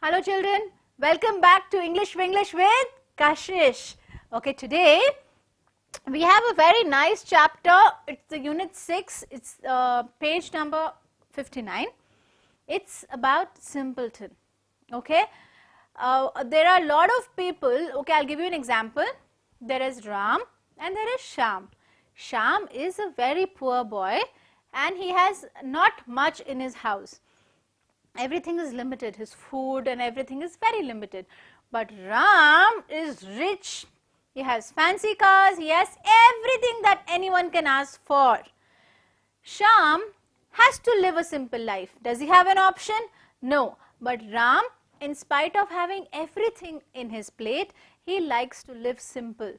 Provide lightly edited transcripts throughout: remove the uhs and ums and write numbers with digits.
Hello children, welcome back to English with Kashish. Okay, today we have a very nice chapter. It's the unit 6, it's page number 59. It's about Simpleton. Okay, there are a lot of people. Okay, I'll give you an example. There is Ram and there is Sham. Sham is a very poor boy and he has not much in his house. Everything is limited, his food and everything is very limited. But Ram is rich, he has fancy cars, he has everything that anyone can ask for. Sham has to live a simple life. Does he have an option? No. But Ram, in spite of having everything in his plate, he likes to live simple.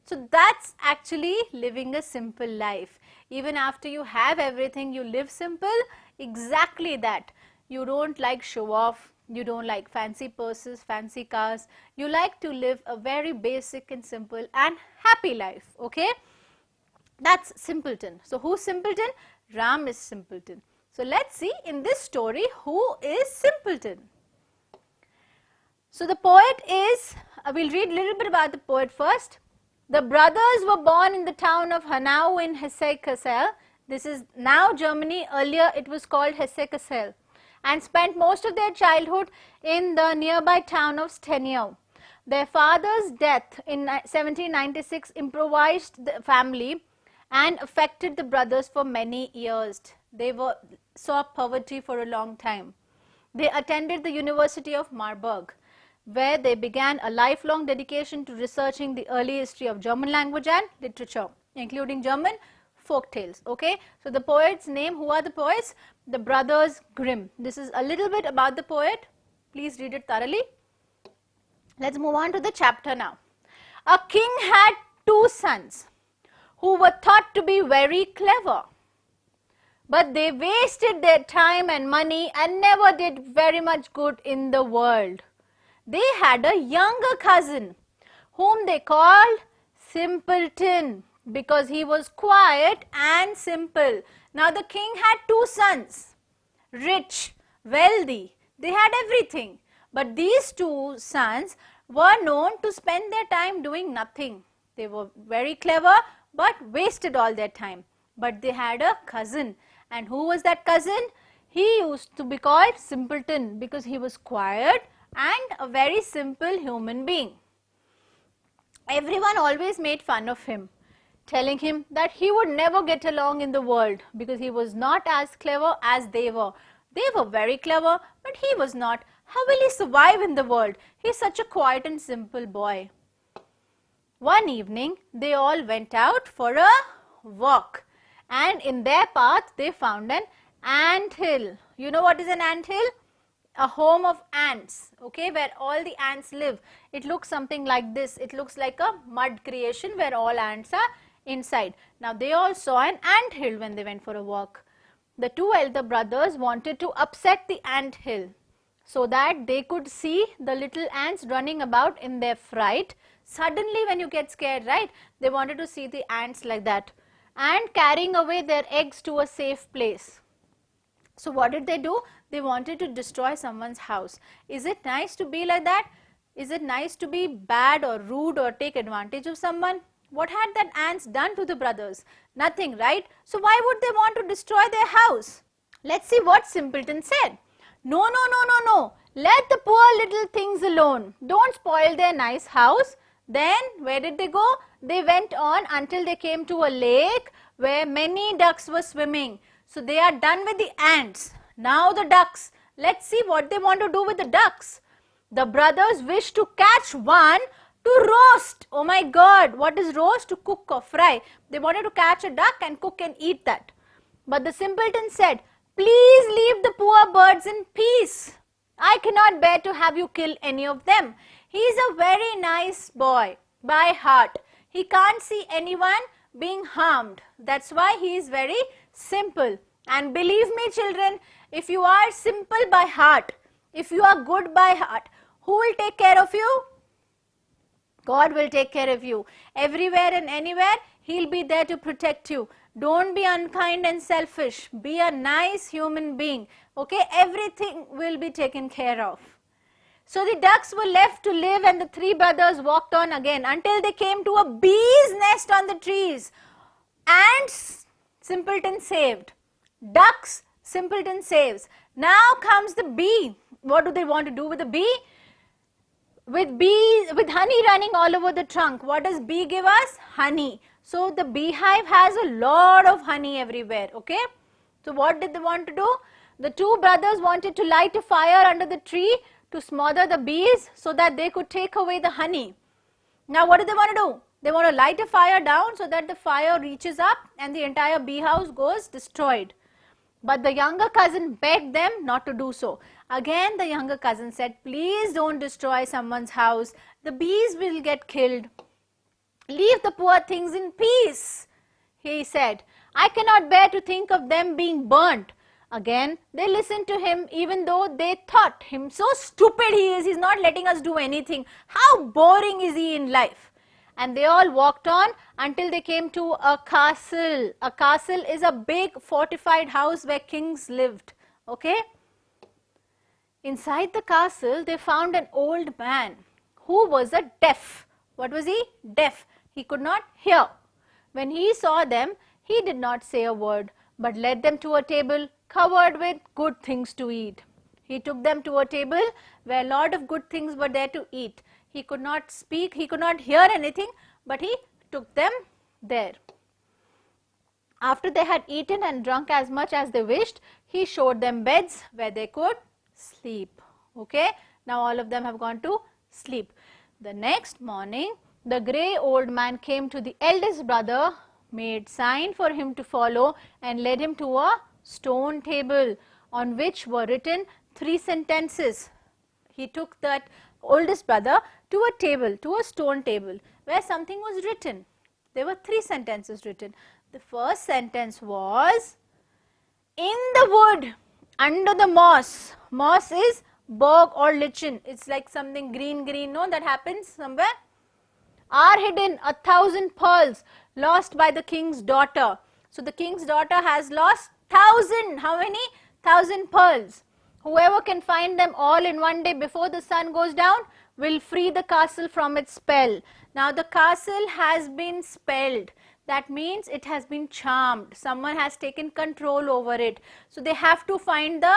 So that's actually living a simple life. Even after you have everything, you live simple, exactly that. You don't like show off, you don't like fancy purses, fancy cars, you like to live a very basic and simple and happy life, okay? That's Simpleton. So who's Simpleton? Ram is Simpleton. So let's see in this story who is Simpleton. So the poet is, we'll read a little bit about the poet first. The brothers were born in the town of Hanau in Hesse-Kassel. This is now Germany, earlier it was called Hesse-Kassel, and spent most of their childhood in the nearby town of Stenau. Their father's death in 1796 impoverished the family and affected the brothers for many years. They saw poverty for a long time. They attended the University of Marburg, where they began a lifelong dedication to researching the early history of German language and literature, including German folk tales. Okay, so the poet's name, who are the poets? The brothers Grimm. This is a little bit about the poet. Please read it thoroughly. Let's move on to the chapter now. A king had two sons who were thought to be very clever, but they wasted their time and money and never did very much good in the world. They had a younger cousin whom they called Simpleton, because he was quiet and simple. Now the king had two sons, rich, wealthy, they had everything. But these two sons were known to spend their time doing nothing. They were very clever but wasted all their time. But they had a cousin. And who was that cousin? He used to be called Simpleton because he was quiet and a very simple human being. Everyone always made fun of him, telling him that he would never get along in the world because he was not as clever as they were. They were very clever, but he was not. How will he survive in the world? He is such a quiet and simple boy. One evening, they all went out for a walk, and in their path, they found an ant hill. You know what is an ant hill? A home of ants, okay, where all the ants live. It looks something like this. It looks like a mud creation where all ants are inside. Now they all saw an ant hill when they went for a walk. The two elder brothers wanted to upset the ant hill so that they could see the little ants running about in their fright. Suddenly when you get scared, right, they wanted to see the ants like that and carrying away their eggs to a safe place. So what did they do? They wanted to destroy someone's house. Is it nice to be like that? Is it nice to be bad or rude or take advantage of someone? What had that ants done to the brothers? Nothing, right? So why would they want to destroy their house? Let's see what Simpleton said. No, no, no, no, no. Let the poor little things alone. Don't spoil their nice house. Then where did they go? They went on until they came to a lake where many ducks were swimming. So they are done with the ants. Now the ducks. Let's see what they want to do with the ducks. The brothers wish to catch one to roast. Oh my God, what is roast? To cook or fry. They wanted to catch a duck and cook and eat that. But the Simpleton said, please leave the poor birds in peace. I cannot bear to have you kill any of them. He is a very nice boy by heart. He can't see anyone being harmed. That's why he is very simple. And believe me children, if you are simple by heart, if you are good by heart, who will take care of you? God will take care of you. Everywhere and anywhere, He'll be there to protect you. Don't be unkind and selfish. Be a nice human being. Okay, everything will be taken care of. So the ducks were left to live and the three brothers walked on again until they came to a bee's nest on the trees. Ants, Simpleton saved. Ducks, Simpleton saves. Now comes the bee. What do they want to do with the bee? With honey running all over the trunk. What does bee give us? Honey. So the beehive has a lot of honey everywhere. Okay. So what did they want to do? The two brothers wanted to light a fire under the tree to smother the bees so that they could take away the honey. Now what do they want to do? They want to light a fire down so that the fire reaches up and the entire bee house goes destroyed. But the younger cousin begged them not to do so. Again the younger cousin said, please don't destroy someone's house. The bees will get killed. Leave the poor things in peace. He said, I cannot bear to think of them being burnt. Again, they listened to him even though they thought him so stupid he is. He's not letting us do anything. How boring is he in life? And they all walked on until they came to a castle. A castle is a big fortified house where kings lived. Okay? Inside the castle, they found an old man who was a deaf. What was he? Deaf. He could not hear. When he saw them, he did not say a word, but led them to a table covered with good things to eat. He took them to a table where a lot of good things were there to eat. He could not speak, he could not hear anything, but he took them there. After they had eaten and drunk as much as they wished, he showed them beds where they could sleep. Okay, now all of them have gone to sleep. The next morning, the grey old man came to the eldest brother, made sign for him to follow and led him to a stone table on which were written 3 sentences. He took that oldest brother to a table, to a stone table where something was written. There were 3 sentences written. The first sentence was, in the wood, under the moss. Moss is bog or lichen. It's like something green, no, that happens somewhere. Are hidden 1,000 pearls lost by the king's daughter. So the king's daughter has lost 1,000. How many? 1,000 pearls. Whoever can find them all in one day before the sun goes down will free the castle from its spell. Now the castle has been spelled. That means it has been charmed. Someone has taken control over it. So they have to find the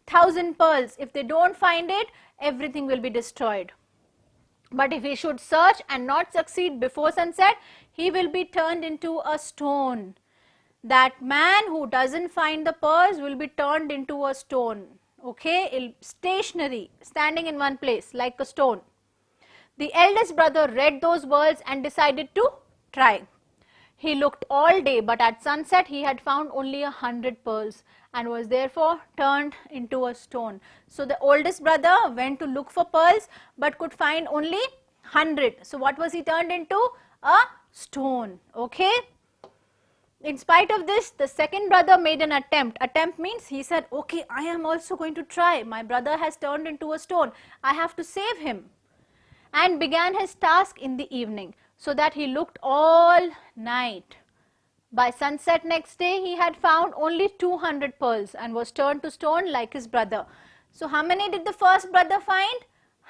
1,000 pearls. If they don't find it, everything will be destroyed. But if he should search and not succeed before sunset, he will be turned into a stone. That man who doesn't find the pearls will be turned into a stone. Okay, stationary, standing in one place like a stone. The eldest brother read those words and decided to try. He looked all day, but at sunset he had found only 100 pearls and was therefore turned into a stone. So the oldest brother went to look for pearls but could find only 100. So what was he turned into? A stone. Okay. In spite of this, the second brother made an attempt. Attempt means he said, okay, I am also going to try. My brother has turned into a stone. I have to save him. And began his task in the evening, so that he looked all night. By sunset next day, he had found only 200 pearls and was turned to stone like his brother. So how many did the first brother find?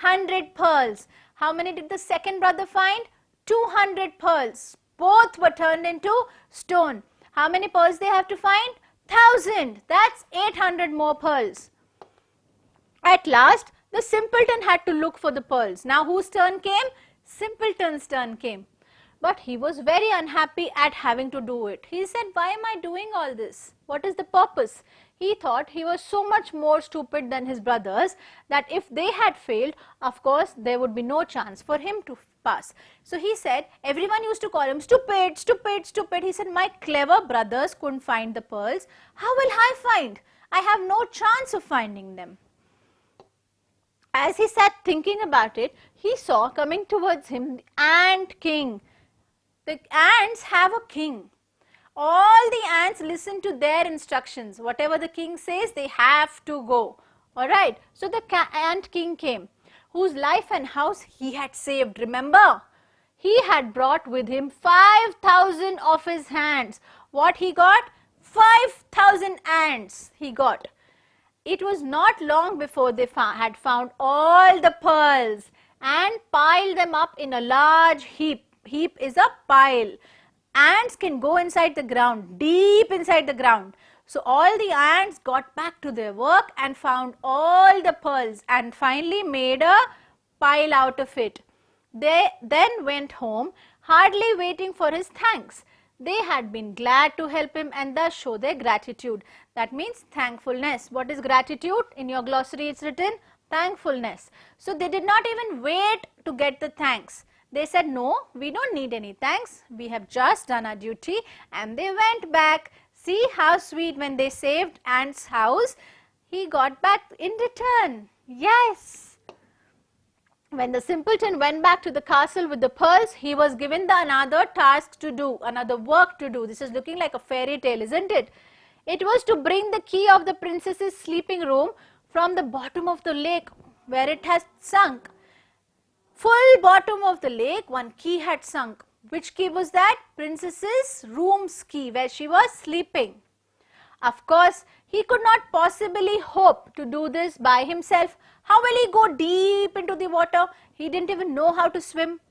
100 pearls. How many did the second brother find? 200 pearls. Both were turned into stone. How many pearls they have to find? 1,000. That's 800 more pearls. At last, the simpleton had to look for the pearls. Now whose turn came? Simpleton's turn came. But he was very unhappy at having to do it. He said, why am I doing all this? What is the purpose? He thought he was so much more stupid than his brothers that if they had failed, of course, there would be no chance for him to pass. So he said, everyone used to call him stupid, stupid, stupid. He said, my clever brothers couldn't find the pearls. How will I find? I have no chance of finding them. As he sat thinking about it, he saw coming towards him the ant king. The ants have a king. All the ants listen to their instructions. Whatever the king says, they have to go. Alright, so the ant king came, whose life and house he had saved. Remember, he had brought with him 5,000 of his hands. What he got? 5,000 ants he got. it was not long before they had found all the pearls and piled them up in a large heap. Heap is a pile. Ants can go inside the ground, deep inside the ground. So all the ants got back to their work and found all the pearls and finally made a pile out of it. They then went home, hardly waiting for his thanks. They had been glad to help him and thus show their gratitude. That means thankfulness. What is gratitude? In your glossary it's written thankfulness. So they did not even wait to get the thanks. They said, no, we don't need any thanks. We have just done our duty, and they went back. See how sweet, when they saved Ant's house, he got back in return. Yes. When the simpleton went back to the castle with the pearls, he was given another task to do, another work to do. This is looking like a fairy tale, isn't it? It was to bring the key of the princess's sleeping room from the bottom of the lake where it has sunk. Full bottom of the lake, one key had sunk. Which key was that? Princess's room's key, where she was sleeping. Of course, he could not possibly hope to do this by himself. How will he go deep into the water? He didn't even know how to swim.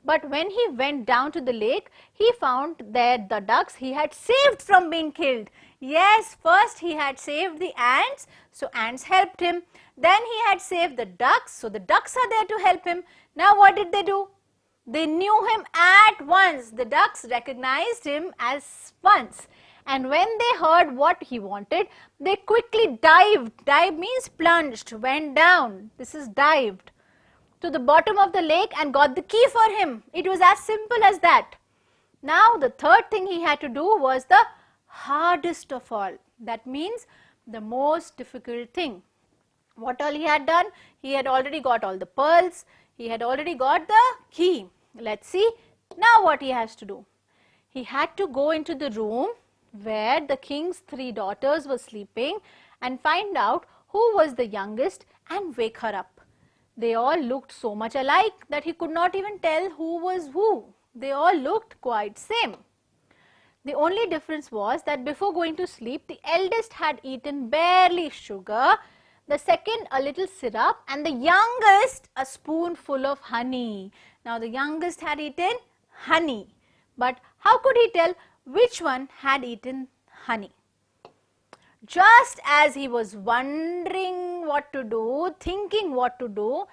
But when he went down to the lake, he found there the ducks he had saved from being killed. Yes, first he had saved the ants, so ants helped him. Then he had saved the ducks, so the ducks are there to help him. Now what did they do? They knew him at once. The ducks recognized him as once. And when they heard what he wanted, they quickly dived. Dive means plunged, went down. This is dived to the bottom of the lake and got the key for him. It was as simple as that. Now the third thing he had to do was the hardest of all. That means the most difficult thing. What all he had done? He had already got all the pearls. He had already got the key. Let's see now what he has to do. He had to go into the room where the king's 3 daughters were sleeping and find out who was the youngest and wake her up. They all looked so much alike that he could not even tell who was who. They all looked quite same. The only difference was that before going to sleep, the eldest had eaten barely sugar, the second a little syrup, and the youngest a spoonful of honey. Now the youngest had eaten honey, but how could he tell which one had eaten honey? Just as he was wondering what to do, thinking what to do,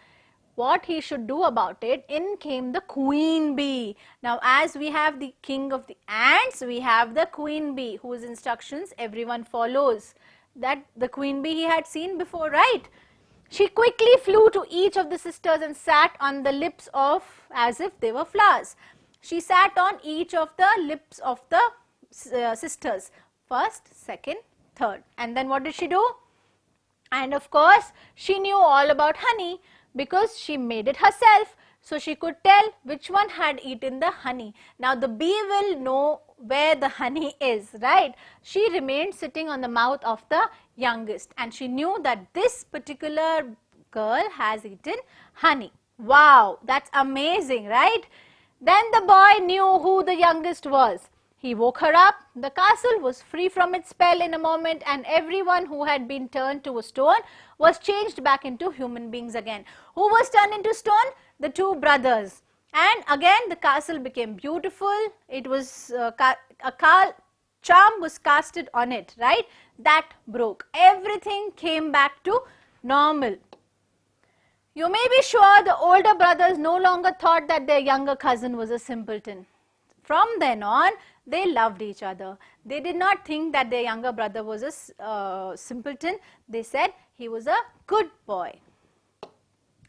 what he should do about it, in came the queen bee. Now as we have the king of the ants, we have the queen bee whose instructions everyone follows. That the queen bee he had seen before, right? She quickly flew to each of the sisters and sat on the lips of, as if they were flowers. She sat on each of the lips of the sisters, first, second, third. And then what did she do? And of course, she knew all about honey because she made it herself. So she could tell which one had eaten the honey. Now the bee will know where the honey is, right? She remained sitting on the mouth of the youngest and she knew that this particular girl has eaten honey. Wow, that's amazing, right? Then the boy knew who the youngest was. He woke her up. The castle was free from its spell in a moment, and everyone who had been turned to a stone was changed back into human beings again. Who was turned into stone? The 2 brothers. And again the castle became beautiful. It was a charm was casted on it, right? That broke. Everything came back to normal. You may be sure the older brothers no longer thought that their younger cousin was a simpleton. From then on, they loved each other. They did not think that their younger brother was a simpleton. They said he was a good boy.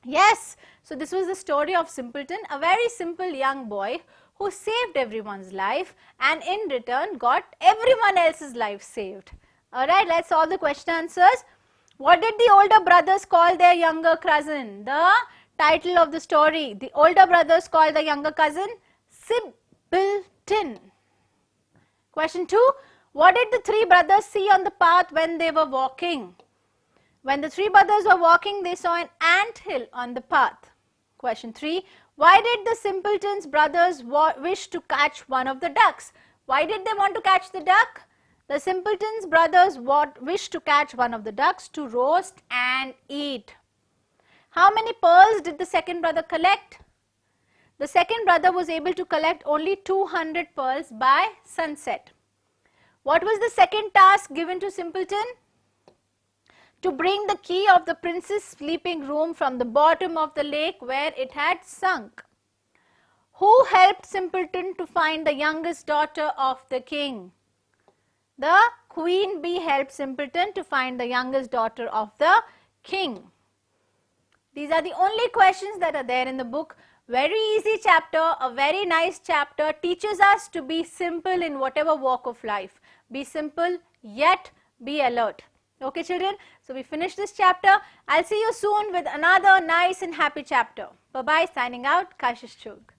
Yes, so this was the story of Simpleton, a very simple young boy who saved everyone's life and in return got everyone else's life saved. Alright, let's solve the question answers. What did the older brothers call their younger cousin? The title of the story. The older brothers called the younger cousin Simpleton. Question 2. What did the 3 brothers see on the path when they were walking? When the 3 brothers were walking, they saw an ant hill on the path. Question 3. Why did the simpleton's brothers wish to catch one of the ducks? Why did they want to catch the duck? The simpleton's brothers wished to catch one of the ducks to roast and eat. How many pearls did the second brother collect? The second brother was able to collect only 200 pearls by sunset. What was the second task given to Simpleton? To bring the key of the prince's sleeping room from the bottom of the lake where it had sunk. Who helped Simpleton to find the youngest daughter of the king? The queen bee helped Simpleton to find the youngest daughter of the king. These are the only questions that are there in the book. Very easy chapter, a very nice chapter, teaches us to be simple in whatever walk of life. Be simple yet be alert. Okay children, so we finish this chapter. I'll see you soon with another nice and happy chapter. Bye-bye, signing out, Kashish Chug.